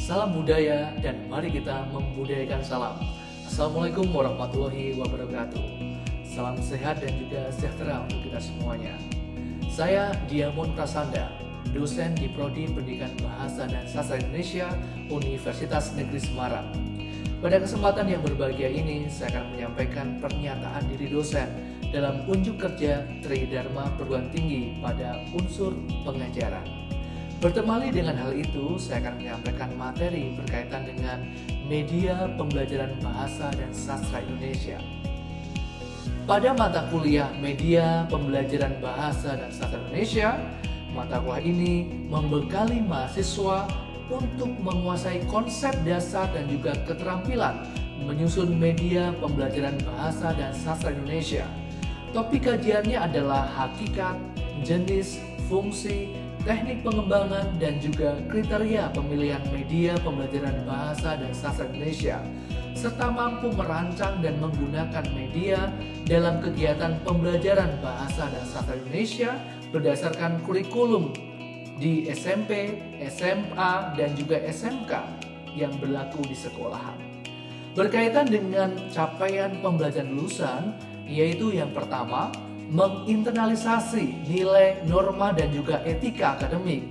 Salam budaya dan mari kita membudayakan salam. Assalamualaikum warahmatullahi wabarakatuh. Salam sehat dan juga sejahtera untuk kita semuanya. Saya Diamond Prasanda, dosen di Prodi Pendidikan Bahasa dan Sastra Indonesia Universitas Negeri Semarang. Pada kesempatan yang berbahagia ini, saya akan menyampaikan pernyataan diri dosen dalam unjuk kerja Tridharma Perguruan Tinggi pada unsur pengajaran. Bertemali dengan hal itu, saya akan menyampaikan materi berkaitan dengan media pembelajaran bahasa dan sastra Indonesia. Pada mata kuliah media pembelajaran bahasa dan sastra Indonesia, mata kuliah ini membekali mahasiswa untuk menguasai konsep dasar dan juga keterampilan menyusun media pembelajaran bahasa dan sastra Indonesia. Topik kajiannya adalah hakikat, jenis, fungsi, teknik pengembangan, dan juga kriteria pemilihan media pembelajaran bahasa dan sastra Indonesia, serta mampu merancang dan menggunakan media dalam kegiatan pembelajaran bahasa dan sastra Indonesia berdasarkan kurikulum di SMP, SMA, dan juga SMK yang berlaku di sekolahan. Berkaitan dengan capaian pembelajaran lulusan, yaitu yang pertama, menginternalisasi nilai, norma, dan juga etika akademik.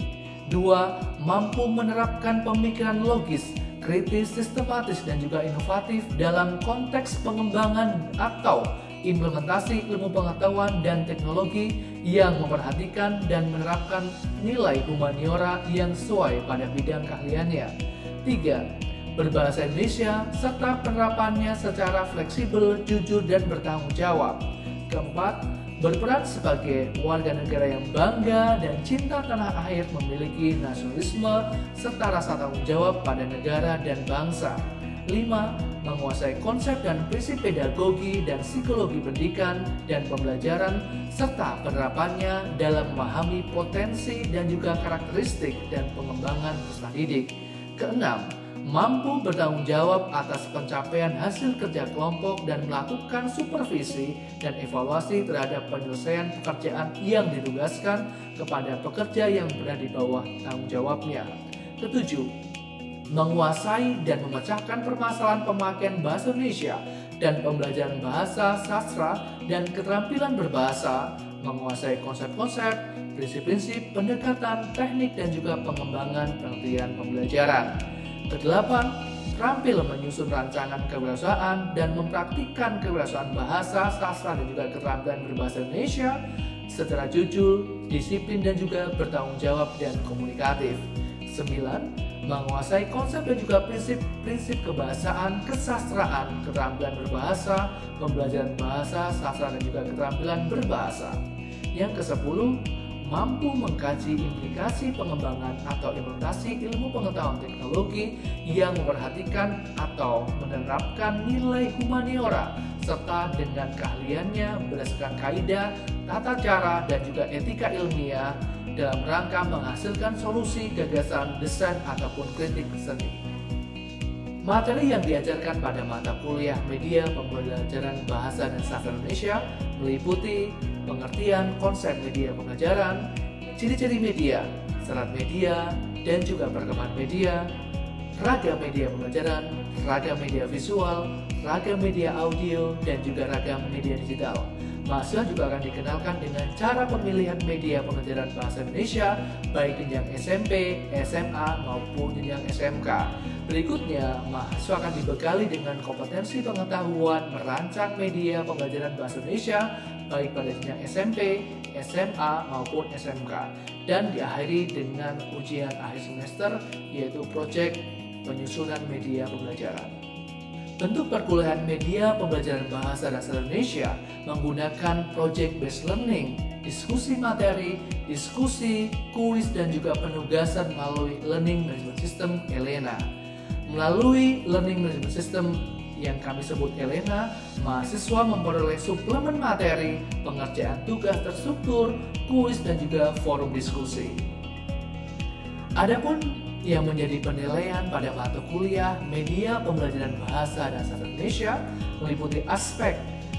2. Mampu menerapkan pemikiran logis, kritis, sistematis, dan juga inovatif dalam konteks pengembangan atau implementasi ilmu pengetahuan dan teknologi yang memperhatikan dan menerapkan nilai humaniora yang sesuai pada bidang keahliannya. 3. Berbahasa Indonesia serta penerapannya secara fleksibel, jujur, dan bertanggung jawab. 4. Berperan sebagai warga negara yang bangga dan cinta tanah air, memiliki nasionalisme serta rasa tanggung jawab pada negara dan bangsa. 5. Menguasai konsep dan prinsip pedagogi dan psikologi pendidikan dan pembelajaran serta penerapannya dalam memahami potensi dan juga karakteristik dan pengembangan peserta didik. 6. Mampu bertanggung jawab atas pencapaian hasil kerja kelompok dan melakukan supervisi dan evaluasi terhadap penyelesaian pekerjaan yang ditugaskan kepada pekerja yang berada di bawah tanggung jawabnya. 7. Menguasai dan memecahkan permasalahan pemakaian bahasa Indonesia dan pembelajaran bahasa, sastra, dan keterampilan berbahasa, menguasai konsep-konsep, prinsip-prinsip, pendekatan, teknik, dan juga pengembangan pengertian pembelajaran. 8. Terampil menyusun rancangan kewirausahaan dan mempraktikkan kewirausahaan bahasa, sastra, dan juga keterampilan berbahasa Indonesia secara jujur, disiplin, dan juga bertanggung jawab dan komunikatif. 9. Menguasai konsep dan juga prinsip kebahasaan, kesastraan, keterampilan berbahasa, pembelajaran bahasa, sastra, dan juga keterampilan berbahasa. Yang ke-10, mampu mengkaji implikasi pengembangan atau implementasi ilmu pengetahuan teknologi yang memperhatikan atau menerapkan nilai humaniora serta dengan keahliannya berdasarkan kaidah, tata cara, dan juga etika ilmiah dalam rangka menghasilkan solusi, gagasan, desain, ataupun kritik seni. Materi yang diajarkan pada mata kuliah media pembelajaran bahasa dan sastra Indonesia meliputi pengertian konsep media pembelajaran, ciri-ciri media, syarat media, dan juga perkembangan media, ragam media pembelajaran, ragam media visual, ragam media audio, dan juga ragam media digital. Mahasiswa juga akan dikenalkan dengan cara pemilihan media pembelajaran bahasa Indonesia baik jenjang SMP, SMA, maupun jenjang SMK. Berikutnya, mahasiswa akan dibekali dengan kompetensi pengetahuan merancang media pembelajaran bahasa Indonesia baik pada jenjang SMP, SMA, maupun SMK, dan diakhiri dengan ujian akhir semester yaitu proyek penyusunan media pembelajaran. Bentuk perkuliahan media pembelajaran bahasa dan sastra Indonesia menggunakan project based learning, diskusi materi, diskusi, kuis, dan juga penugasan melalui Learning Management System ELENA. Melalui Learning Management System yang kami sebut ELENA, mahasiswa memperoleh suplemen materi, pengerjaan tugas terstruktur, kuis, dan juga forum diskusi. Adapun yang menjadi penilaian pada mata kuliah media pembelajaran bahasa dan sastra Indonesia meliputi aspek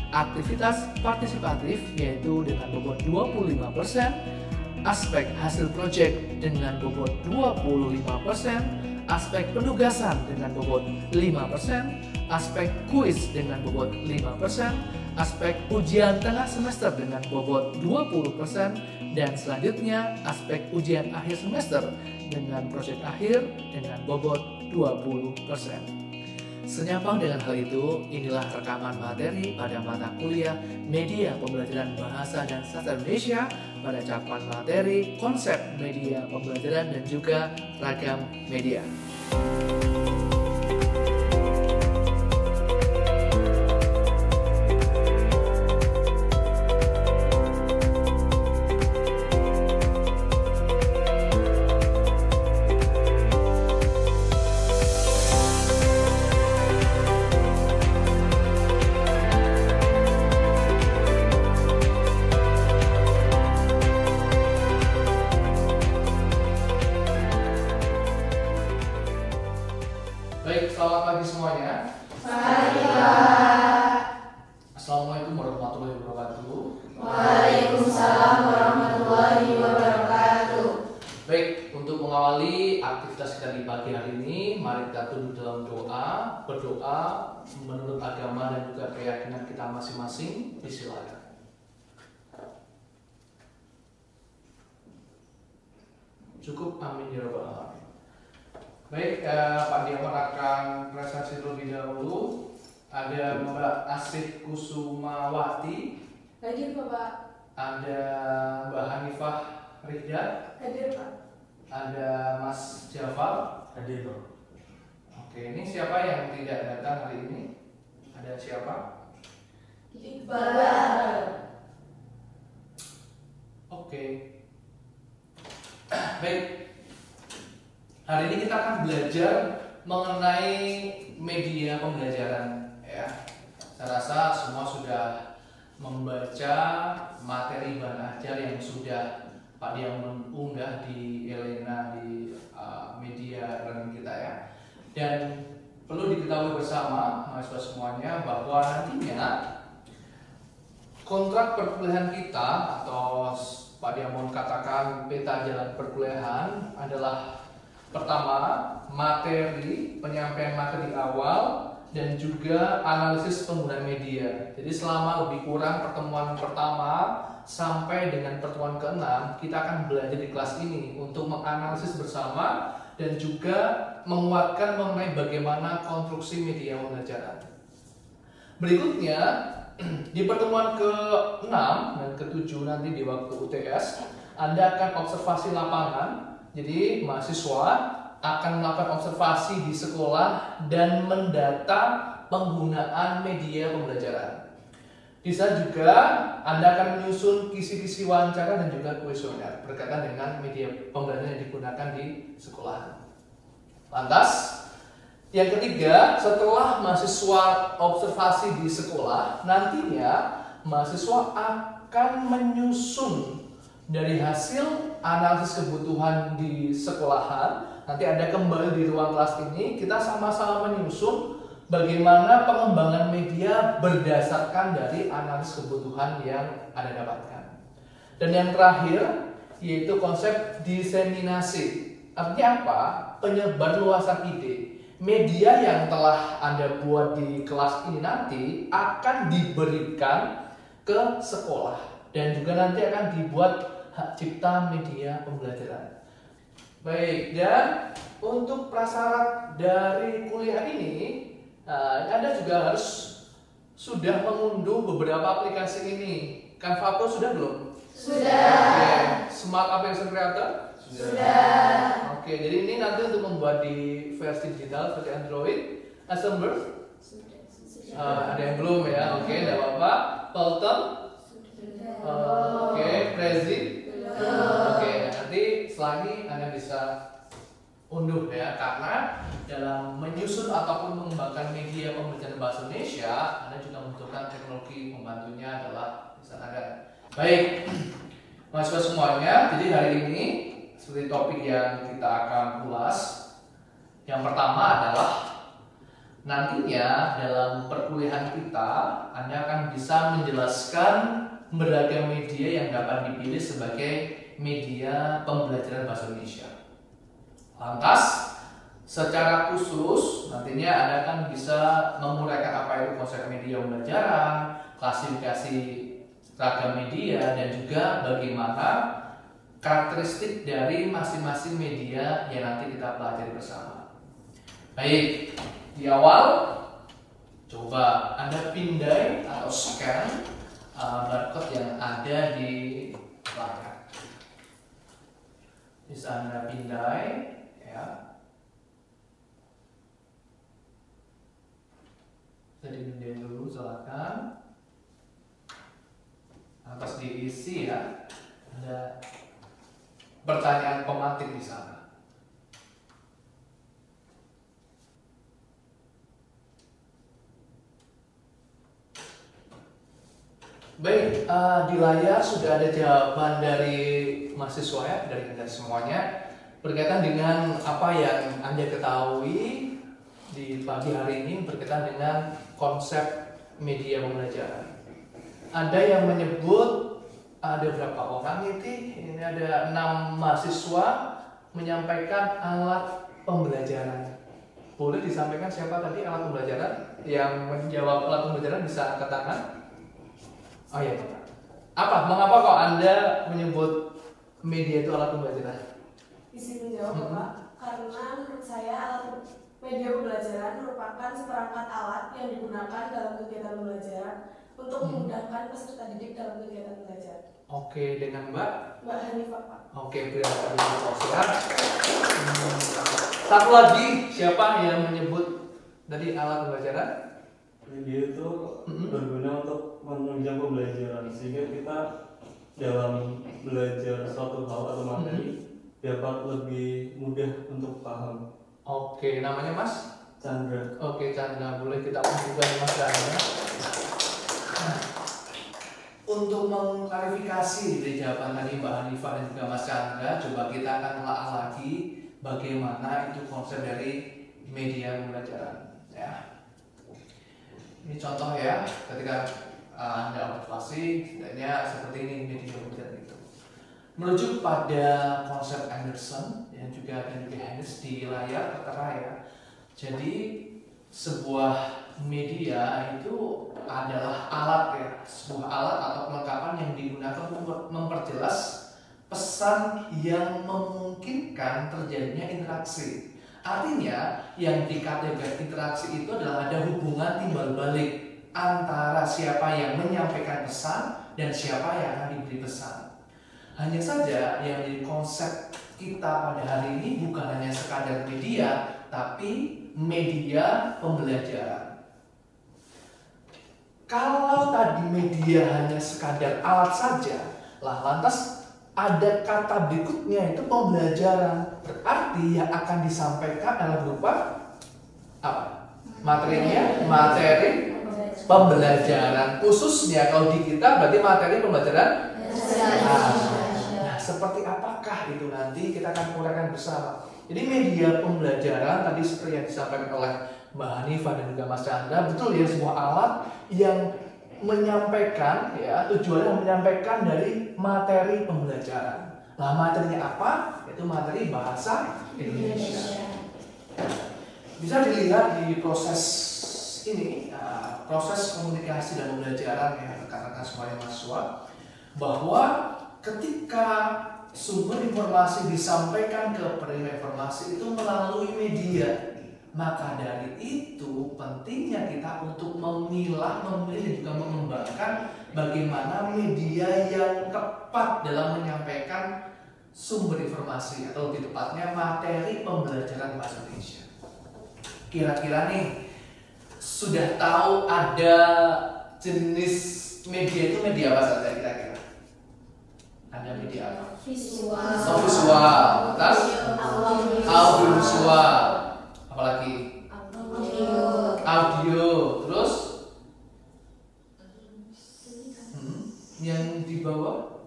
aktivitas partisipatif yaitu dengan bobot 25%, aspek hasil proyek dengan bobot 25%, aspek penugasan dengan bobot 5%, aspek kuis dengan bobot 5%, aspek ujian tengah semester dengan bobot 20%, dan selanjutnya aspek ujian akhir semester dengan proyek akhir dengan bobot 20%. Senyambang dengan hal itu, inilah rekaman materi pada mata kuliah Media Pembelajaran Bahasa dan Sastra Indonesia pada cakupan materi konsep media pembelajaran dan juga ragam media. Baik, selamat pagi semuanya. Pagi, Pak. Assalamualaikum warahmatullahi wabarakatuh. Waalaikumsalam warahmatullahi wabarakatuh. Baik, untuk mengawali aktivitas kita di pagi hari ini, mari kita tunduk dalam doa, berdoa menurut agama dan juga keyakinan kita masing-masing. Silakan. Cukup, amin ya rabbal alamin. Baik, Pak Diamond akan presentasi terlebih dahulu. Ada Mbak Asih Kusumawati, Hadir, Bapak. ada Mbak Hanifah Rihda, Hadir, Pak. ada Mas Jafar. Hadir, Pak. Oke, ini siapa yang tidak datang hari ini? Ada siapa? Iqbal. Oke. Baik. Hari ini kita akan belajar mengenai media pembelajaran, ya. Saya rasa semua sudah membaca materi bahan ajar yang sudah Pak Diamond unggah di Elena di media learning kita, ya. Dan perlu diketahui bersama mahasiswa semuanya bahwa nantinya kontrak perkuliahan kita atau Pak Diamond katakan peta jalan perkuliahan adalah pertama, materi, penyampaian materi awal, dan juga analisis penggunaan media. Jadi selama lebih kurang pertemuan pertama sampai dengan pertemuan ke-6, kita akan belajar di kelas ini untuk menganalisis bersama dan juga menguatkan mengenai bagaimana konstruksi media pembelajaran. Berikutnya, di pertemuan ke-6 dan ke-7 nanti di waktu UTS, Anda akan observasi lapangan. Jadi mahasiswa akan melakukan observasi di sekolah dan mendata penggunaan media pembelajaran. Di sana juga Anda akan menyusun kisi-kisi wawancara dan juga kuesioner berkaitan dengan media pembelajaran yang digunakan di sekolah. Lantas, yang ketiga, setelah mahasiswa observasi di sekolah, nantinya mahasiswa akan menyusun dari hasil analisis kebutuhan di sekolahan. Nanti Anda kembali di ruang kelas ini, kita sama-sama menyusun bagaimana pengembangan media berdasarkan dari analisis kebutuhan yang Anda dapatkan. Dan yang terakhir, yaitu konsep diseminasi. Artinya apa? Penyebarluasan ide. Media yang telah Anda buat di kelas ini nanti akan diberikan ke sekolah. Dan juga nanti akan dibuat hak cipta media pembelajaran. Baik, dan untuk prasyarat dari kuliah ini, Anda juga harus sudah mengunduh beberapa aplikasi ini. Canva Pro sudah belum? Sudah. Oke. Smart Application Creator? Sudah. Oke, jadi ini nanti untuk membuat di versi digital seperti Android, Assembler? Ada yang belum ya? Oke, tidak apa-apa. Peloton? Oke, Prezi? Oke, nanti setelah ini Anda bisa unduh ya, karena dalam menyusun ataupun mengembangkan media pembelajaran bahasa Indonesia, Anda juga membutuhkan teknologi pembantunya adalah bisa ada. Baik, mahasiswa semuanya, jadi hari ini seperti topik yang kita akan ulas, yang pertama adalah nantinya dalam perkuliahan kita, Anda akan bisa menjelaskan beragam media yang dapat dipilih sebagai media pembelajaran bahasa Indonesia. Lantas, Secara khusus, nantinya Anda kan bisa menguraikan apa itu konsep media pembelajaran, klasifikasi ragam media, dan juga bagaimana karakteristik dari masing-masing media yang nanti kita pelajari bersama. Baik, di awal coba Anda pindai atau scan barcode yang ada di layar. Bisa Anda pindai, ya. Bisa dipindahin dulu, silakan. Atas diisi ya. Ada pertanyaan pemantik di sana. Baik, di layar sudah ada jawaban dari mahasiswa ya, dari Anda semuanya berkaitan dengan apa yang Anda ketahui di pagi hari ini berkaitan dengan konsep media pembelajaran. Ada yang menyebut ada berapa orang ini ada 6 mahasiswa menyampaikan alat pembelajaran. Boleh disampaikan siapa tadi alat pembelajaran? Yang menjawab alat pembelajaran bisa angkat tangan. Oh iya, mengapa kok Anda menyebut media itu alat pembelajaran? Izin menjawab Bapak, karena menurut saya alat media pembelajaran merupakan seperangkat alat yang digunakan dalam kegiatan pembelajaran untuk memudahkan peserta didik dalam kegiatan belajar. Oke, dengan Mbak Hanifah, Pak. Oke, berarti sehat. Satu lagi, siapa yang menyebut tadi alat pembelajaran? Media itu berguna untuk menunjang pembelajaran sehingga kita dalam belajar suatu hal atau materi dapat lebih mudah untuk paham. Oke, namanya Mas Chandra. Oke, Chandra, boleh kita menunjukkan Mas Chandra. Untuk mengklarifikasi dari jawaban tadi Mbak Hanifah dan juga Mas Chandra, coba kita akan menelaah lagi bagaimana itu konsep dari media pembelajaran. Ya. Ini contoh ya, ketika Anda observasi, setidaknya seperti ini media pembelajaran itu. Merujuk pada konsep Anderson yang juga Haynes di layar tertera ya. Jadi sebuah media itu adalah alat ya, sebuah alat atau perlengkapan yang digunakan untuk memperjelas pesan yang memungkinkan terjadinya interaksi. Artinya yang dikategorikan interaksi itu adalah ada hubungan timbal balik antara siapa yang menyampaikan pesan dan siapa yang akan diberi pesan. Hanya saja yang menjadi konsep kita pada hari ini bukan hanya sekadar media, tapi media pembelajaran. Kalau tadi media hanya sekadar alat saja, lantas ada kata berikutnya itu pembelajaran. Berarti yang akan disampaikan adalah berupa apa? Materinya, materi pembelajaran. Khususnya kalau di kita berarti materi pembelajaran. Nah, seperti apakah itu nanti kita akan uraikan bersama. Jadi media pembelajaran tadi seperti yang disampaikan oleh Mbak Hanifah dan juga Mas Chandra, betul ya, sebuah alat yang menyampaikan ya, tujuannya menyampaikan dari materi pembelajaran. Nah, materinya apa? Itu materi bahasa Indonesia. Bisa dilihat di proses ini, proses komunikasi dan pembelajaran ya rekan-rekan semuanya mahasiswa, bahwa ketika sumber informasi disampaikan ke penerima informasi itu melalui media, maka dari itu pentingnya kita untuk memilah, memilih dan juga mengembangkan bagaimana media yang tepat dalam menyampaikan sumber informasi atau lebih tepatnya materi pembelajaran bahasa Indonesia. Kira-kira nih sudah tahu ada jenis media itu media apa saja kira-kira? Ada media apa? Visual. Visual. Terus audiovisual. Apalagi? Audio. Terus? Yang di bawah?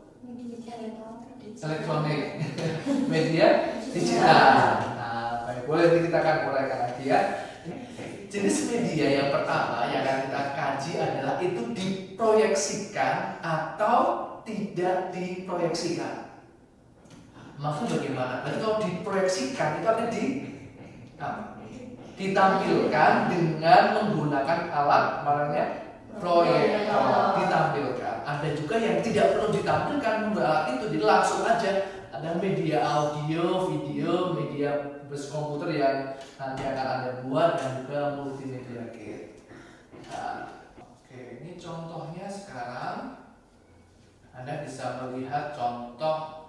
Elektronik. Media digital. Nah, baik, boleh kita akan uraikan lagi ya. Jenis media yang pertama yang akan kita kaji adalah itu diproyeksikan atau tidak diproyeksikan. Maksudnya bagaimana? Berarti kalau diproyeksikan itu artinya ditampilkan dengan menggunakan alat namanya proyektor, ditampilkan. Ada juga yang tidak perlu ditampilkan menggunakan alat itu, jadi langsung aja ada media audio, video, media komputer yang nanti akan Anda buat dan juga multimedia kit. Oke, ini contohnya sekarang Anda bisa melihat contoh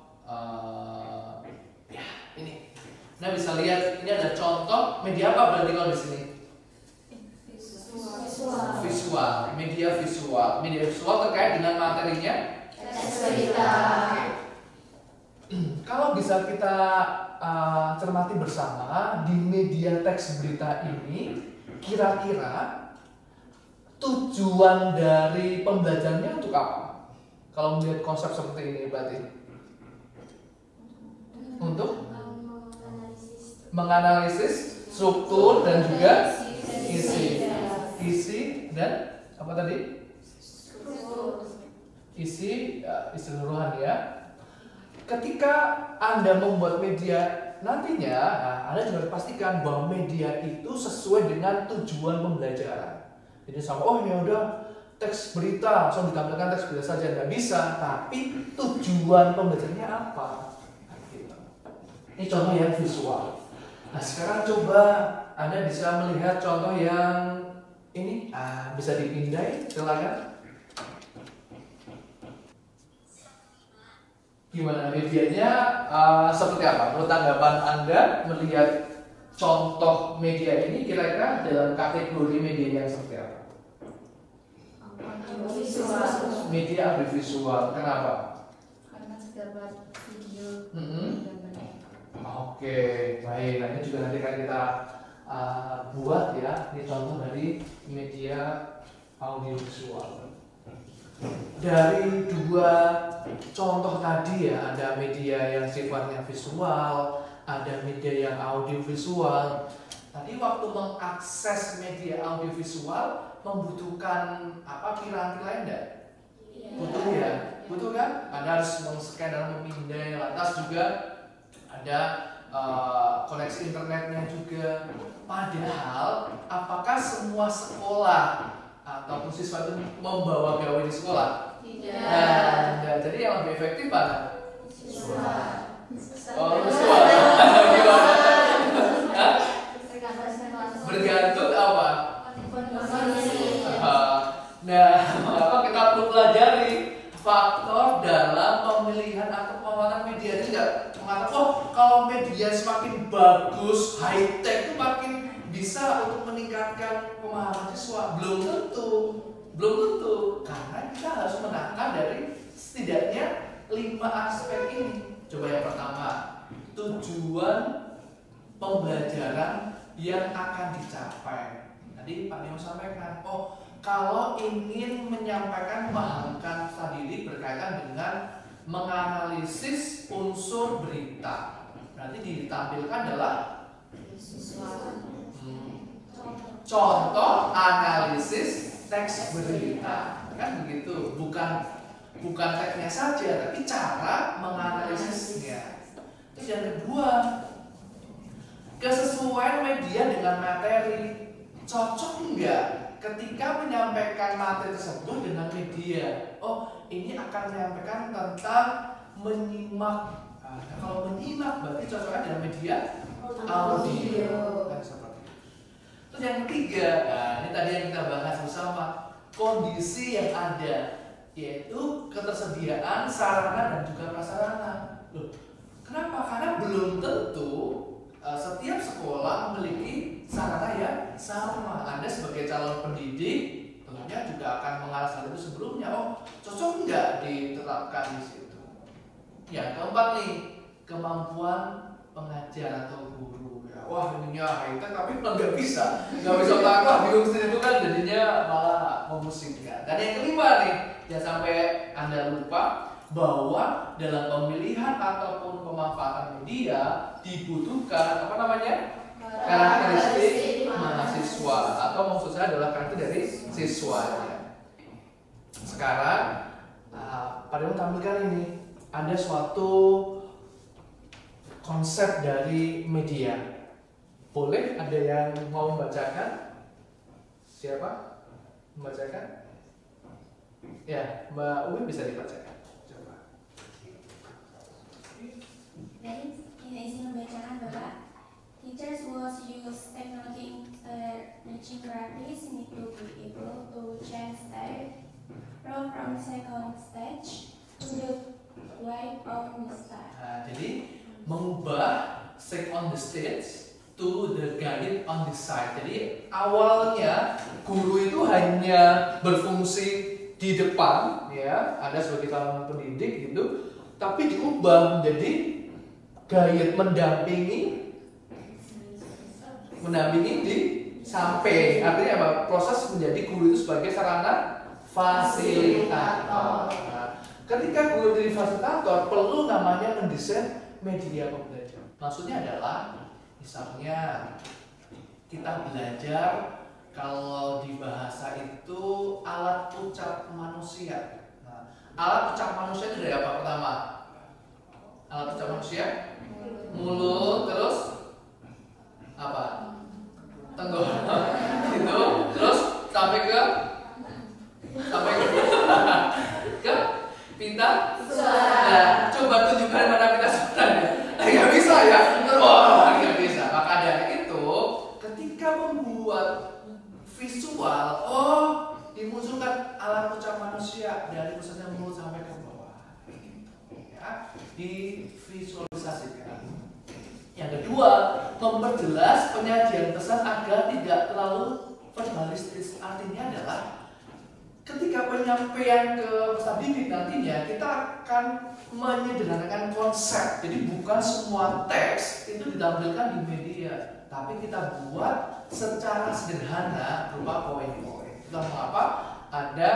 ya ini. Anda bisa lihat ini ada contoh media apa berarti kalau di sini? Visual, media visual terkait dengan materinya Teks berita. Kalau bisa kita cermati bersama di media teks berita ini, kira-kira tujuan dari pembelajarannya untuk apa? Kalau melihat konsep seperti ini berarti untuk menganalisis struktur dan juga isi dan apa tadi? Isi keseluruhan ya. Ketika Anda membuat media nantinya, Anda juga harus pastikan bahwa media itu sesuai dengan tujuan pembelajaran. Jadi sama, oh ya udah teks berita, langsung ditampilkan teks berita saja, nggak bisa. Tapi tujuan pembelajarannya apa? Ini contoh yang visual. Nah sekarang coba Anda bisa melihat contoh yang ini, bisa dipindai, silakan. Gimana medianya seperti apa? Menurut tanggapan Anda melihat contoh media ini kira-kira dalam kategori media yang seperti apa? Media audiovisual. Kenapa? Karena terdapat video. Oke, baik. Nah ini juga nanti akan kita buat ya. Ini contoh dari media audiovisual. Dari dua contoh tadi ya, ada media yang sifatnya visual, ada media yang audiovisual. Tadi waktu mengakses media audiovisual membutuhkan apa, piranti enggak? Butuh ya, butuh kan? Anda harus men-scan dan memindai, lantas juga ada koneksi internetnya juga. Padahal apakah semua sekolah ataupun siswa itu membawa gawai di sekolah? Tidak. Nah, jadi yang lebih efektif mana? Siswa. Oh, siswa. Gimana? Hah? Bergantung apa? Nah, maka kita perlu pelajari faktor dalam pemilihan atau pemilihan media. Tidak mengatakan, oh kalau media semakin bagus, high tech itu makin bisa untuk meningkatkan pemahaman siswa. Belum tentu, karena kita harus menangkap dari setidaknya 5 aspek ini. Coba yang pertama, tujuan pembelajaran yang akan dicapai. Tadi Pak Neo sampaikan, oh kalau ingin menyampaikan pemahaman tadi berkaitan dengan menganalisis unsur berita, nanti ditampilkan adalah contoh analisis teks berita, kan begitu, bukan teksnya saja, tapi cara menganalisisnya. Terus yang kedua, kesesuaian media dengan materi. Cocok enggak ketika menyampaikan materi tersebut dengan media? Oh, ini akan menyampaikan tentang menyimak. Nah, kalau menyimak berarti cocoknya dengan media audio. Kan seperti itu. Terus yang ketiga, ini tadi yang kita bahas bersama, kondisi yang ada, yaitu ketersediaan sarana dan juga prasarana. Loh, kenapa? Karena belum tentu setiap sekolah memiliki sarana yang sama. Anda sebagai calon pendidik tentunya juga akan mengalas hal itu sebelumnya. Oh, cocok nggak diterapkan di situ? Yang keempat nih, kemampuan pengajar atau guru. Ya, wah ininya high-tech tapi nggak bisa otak, bingung sendiri itu kan jadinya malah memusingkan. Dan yang kelima nih, jangan sampai Anda lupa bahwa dalam pemilihan ataupun pemanfaatan media dibutuhkan apa namanya? Karakteristik mahasiswa, atau maksud saya adalah karakter dari siswanya. Sekarang Pak Dewan tampilkan ini ada suatu konsep dari media. Boleh, ada yang mau membacakan? Siapa? Membacakan? Ya, Mbak Uwi bisa dibacakan. Coba. Baik, kita izin membacakan Bapak. Teachers was use technology teaching practice need to be able to change their role from second stage to the right on the start. Nah, jadi mengubah stay on the stage to the guide on the side. Jadi awalnya guru itu hanya berfungsi di depan, ya, ada sebagai calon pendidik gitu, tapi diubah menjadi guide, mendampingi di samping. Artinya apa? Proses menjadi guru itu sebagai sarana fasilitator. Nah, ketika guru jadi fasilitator, perlu namanya mendesain media pembelajaran. Maksudnya adalah, misalnya kita belajar, kalau di bahasa itu alat ucap manusia. Nah, alat ucap manusia itu dari apa pertama? Alat ucap manusia? Mulut, terus apa? Tenggorokan, gitu. Terus sampai ke ke pinta suara. Nah, coba tunjukkan mana pinta suaranya. Nggak bisa ya? Wah, nggak bisa. Maka dari itu, ketika membuat visual, dimunculkan alat ucap manusia dari pusatnya mulut sampai ke bawah. Ya, divisualisasikan. Yang kedua, memperjelas penyajian pesan agar tidak terlalu verbalistis. Artinya adalah ketika penyampaian ke peserta didik nantinya, kita akan menyederhanakan konsep. Jadi bukan semua teks itu ditampilkan di media, tapi kita buat secara sederhana berupa poin-poin. Itulah mengapa ada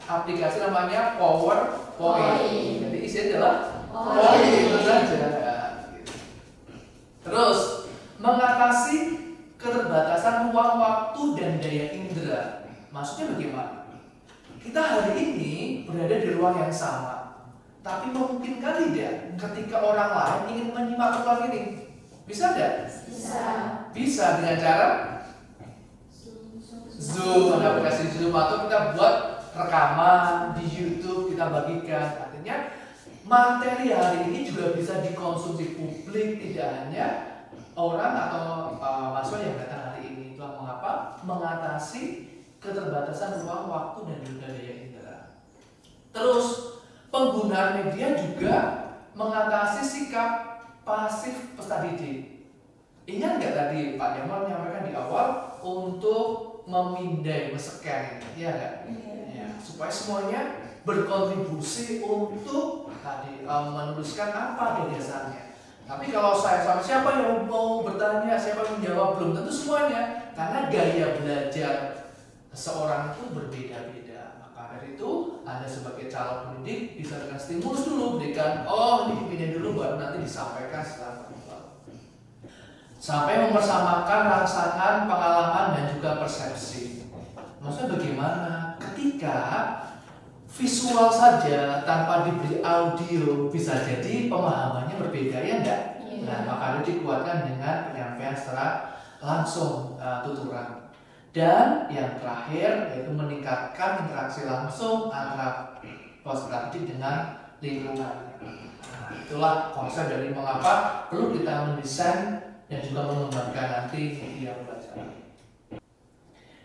aplikasi namanya PowerPoint. Jadi isinya adalah poin itu saja. Terus mengatasi keterbatasan ruang waktu dan daya indera. Maksudnya bagaimana? Kita hari ini berada di ruang yang sama, tapi memungkinkan tidak ketika orang lain ingin menyimak ruang ini? Bisa tidak? Bisa. Bisa dengan cara Zoom, ada aplikasi Zoom, atau kita buat rekaman di YouTube, kita bagikan. Artinya materi hari ini juga bisa dikonsumsi publik, tidak hanya orang atau mahasiswa yang datang hari ini. Itulah mengapa mengatasi keterbatasan ruang waktu dan juga daya indera. Terus penggunaan media juga mengatasi sikap pasif peserta didik. Ingat nggak tadi Pak Jamal menyampaikan di awal untuk memindai, men-scan, ya nggak? Ya, supaya semuanya berkontribusi untuk tadi menuliskan apa gagasannya. Tapi kalau saya sama siapa yang mau bertanya, siapa yang menjawab, belum tentu semuanya, karena gaya belajar seorang itu berbeda-beda. Maka dari itu, Anda sebagai calon pendidik bisa dengan stimulus dulu, berikan, ini dipindah dulu baru nanti disampaikan setelah sampai mempersamakan rangsangan, pengalaman dan juga persepsi. Maksudnya bagaimana? Ketika visual saja tanpa diberi audio bisa jadi pemahamannya berbeda, ya enggak? Nah, maka itu dikuatkan dengan penyampaian secara langsung tuturan. Dan yang terakhir yaitu meningkatkan interaksi langsung antara peserta didik dengan lingkungan. Nah, itulah konsep dari mengapa perlu kita mendesain dan juga mengembangkan nanti media pembelajaran.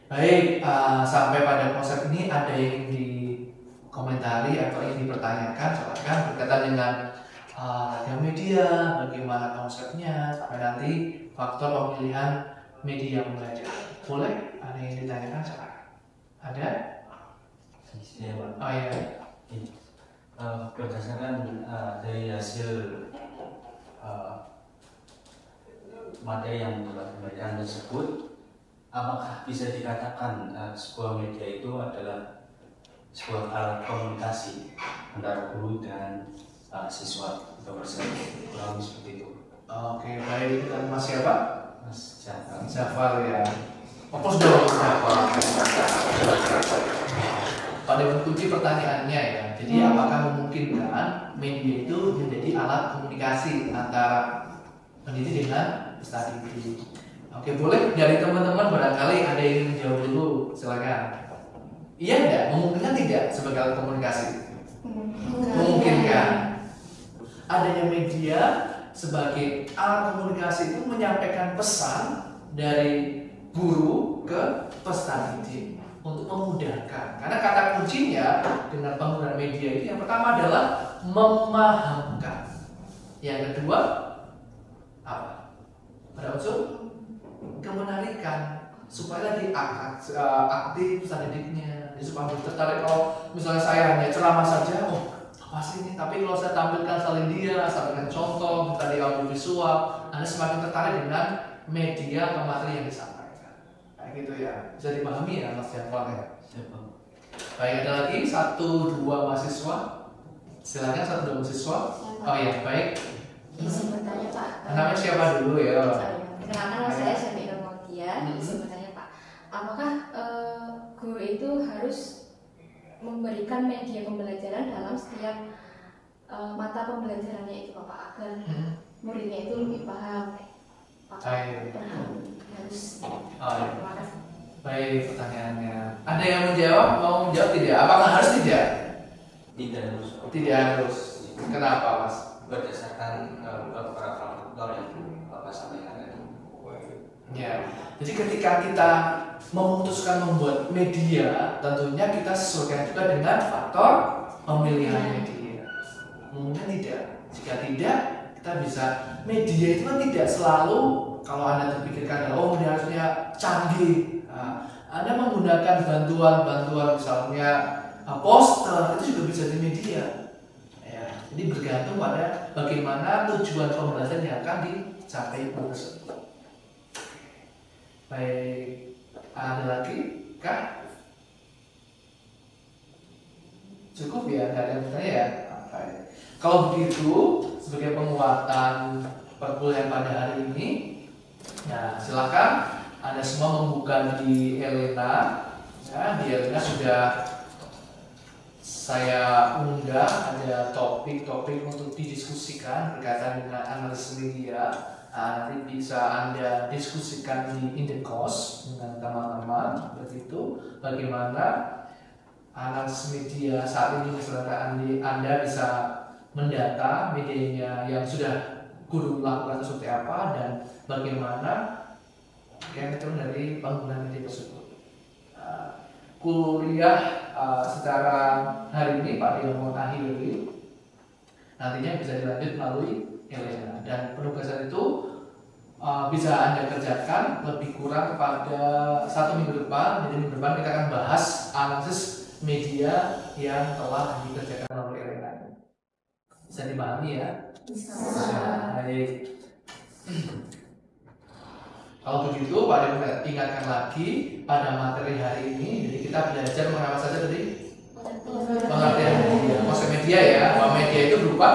Baik, sampai pada konsep ini ada yang dikomentari atau yang dipertanyakan, silakan berkaitan dengan ragam media, bagaimana konsepnya, sampai nanti faktor pemilihan media pembelajaran. Boleh? Ada yang ditanyakan silakan. Ada? Ya, Pak. Oh iya. Berdasarkan dari hasil materi yang telah diberikan tersebut, apakah bisa dikatakan sebuah media itu adalah sebuah alat komunikasi antara guru dan siswa atau peserta, kurang seperti itu? Oke, baik. Dan Mas siapa? Mas Jafar. Jafar ya. Fokus dong Jafar. Pada kunci pertanyaannya ya. Jadi apakah memungkinkan media itu menjadi alat komunikasi antara pendidik dengan peserta didik? Oke, boleh dari teman-teman barangkali ada yang ingin jawab dulu, silakan. Iya enggak? Memungkinkan tidak sebagai alat komunikasi? Memungkinkan. Adanya media sebagai alat komunikasi itu menyampaikan pesan dari guru ke peserta didik untuk memudahkan. Karena kata kuncinya dengan penggunaan media ini yang pertama adalah memahamkan. Yang kedua apa? Ada unsur kemenarikan supaya dia aktif peserta didiknya, supaya tertarik. Kalau misalnya saya hanya ceramah saja, apa sih ini? Tapi kalau saya tampilkan salin dia, sampaikan contoh, minta di audio visual, Anda semakin tertarik dengan media atau materi yang disampaikan. Kayak gitu ya, bisa dipahami ya Mas Jafar ya. Baik, ada lagi 1-2 mahasiswa. Silakan 1-2 mahasiswa. Oh ya, baik. Izin bertanya Pak. Namanya siapa dulu ya? Kenalkan saya Syafie Nurmautia. Izin bertanya Pak, apakah guru itu harus memberikan media pembelajaran dalam setiap mata pembelajarannya itu Pak, agar muridnya itu lebih paham? Harus. Terima kasih. Baik, pertanyaannya. Ada yang menjawab? Mau menjawab tidak? Apakah harus tidak? Tidak harus. Tidak harus. Kenapa, Mas? Berdasarkan beberapa faktor yang Bapak sampaikan tadi. Ya, jadi ketika kita memutuskan membuat media, tentunya kita sesuaikan juga dengan faktor pemilihan media. Mungkin tidak. Jika tidak, kita bisa media itu kan tidak selalu kalau Anda terpikirkan media harusnya canggih. Anda menggunakan bantuan misalnya poster itu juga bisa di media. Ya, jadi bergantung pada bagaimana tujuan pembelajaran yang akan dicapai tersebut. Baik, ada lagi kah? Cukup ya, nggak ada yang bertanya ya? Baik. Kalau begitu, sebagai penguatan perkuliahan pada hari ini, ya silakan Anda semua membuka di Elena. Ya, di Elena sudah saya unggah ada topik-topik untuk didiskusikan berkaitan dengan analisis media. Nanti bisa Anda diskusikan di Indekos dengan teman-teman. Begitu bagaimana analisis media saat ini, misalnya Anda bisa mendata medianya yang sudah guru lakukan seperti apa dan bagaimana keuntungan dari penggunaan media tersebut. Kuliah secara hari ini Pak Dio mengakhiri, nantinya bisa dilanjut melalui Elena, dan penugasan itu bisa Anda kerjakan lebih kurang pada 1 minggu depan. Jadi minggu depan kita akan bahas analisis media yang telah dikerjakan oleh Elena. Bisa dipahami ya? Bisa. Baik. Kalau begitu Pak Dio ingatkan lagi pada materi hari ini. Jadi kita belajar mengenai apa saja tadi? Pengertian media. Maksud media ya, bahwa media itu berupa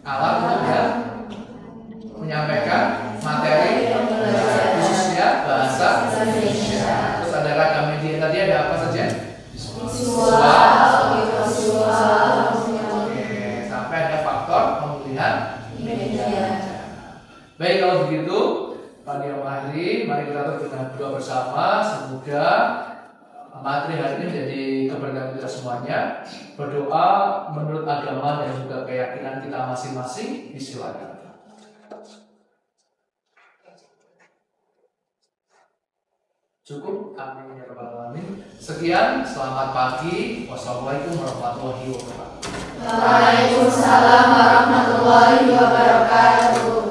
alat untuk menyampaikan materi khususnya bahasa Indonesia. Terus ada ragam media tadi, ada apa saja? Visual. Oke, sampai ada faktor pemilihan media. Baik, kalau begitu Pak Dio Mahri, mari kita berdoa bersama. Semoga materi hari ini menjadi keberkahan kita semuanya. Berdoa menurut agama dan juga keyakinan kita masing-masing. Disilakan. Cukup, amin ya rabbal alamin. Sekian, selamat pagi. Wassalamualaikum warahmatullahi wabarakatuh. Waalaikumsalam warahmatullahi wabarakatuh.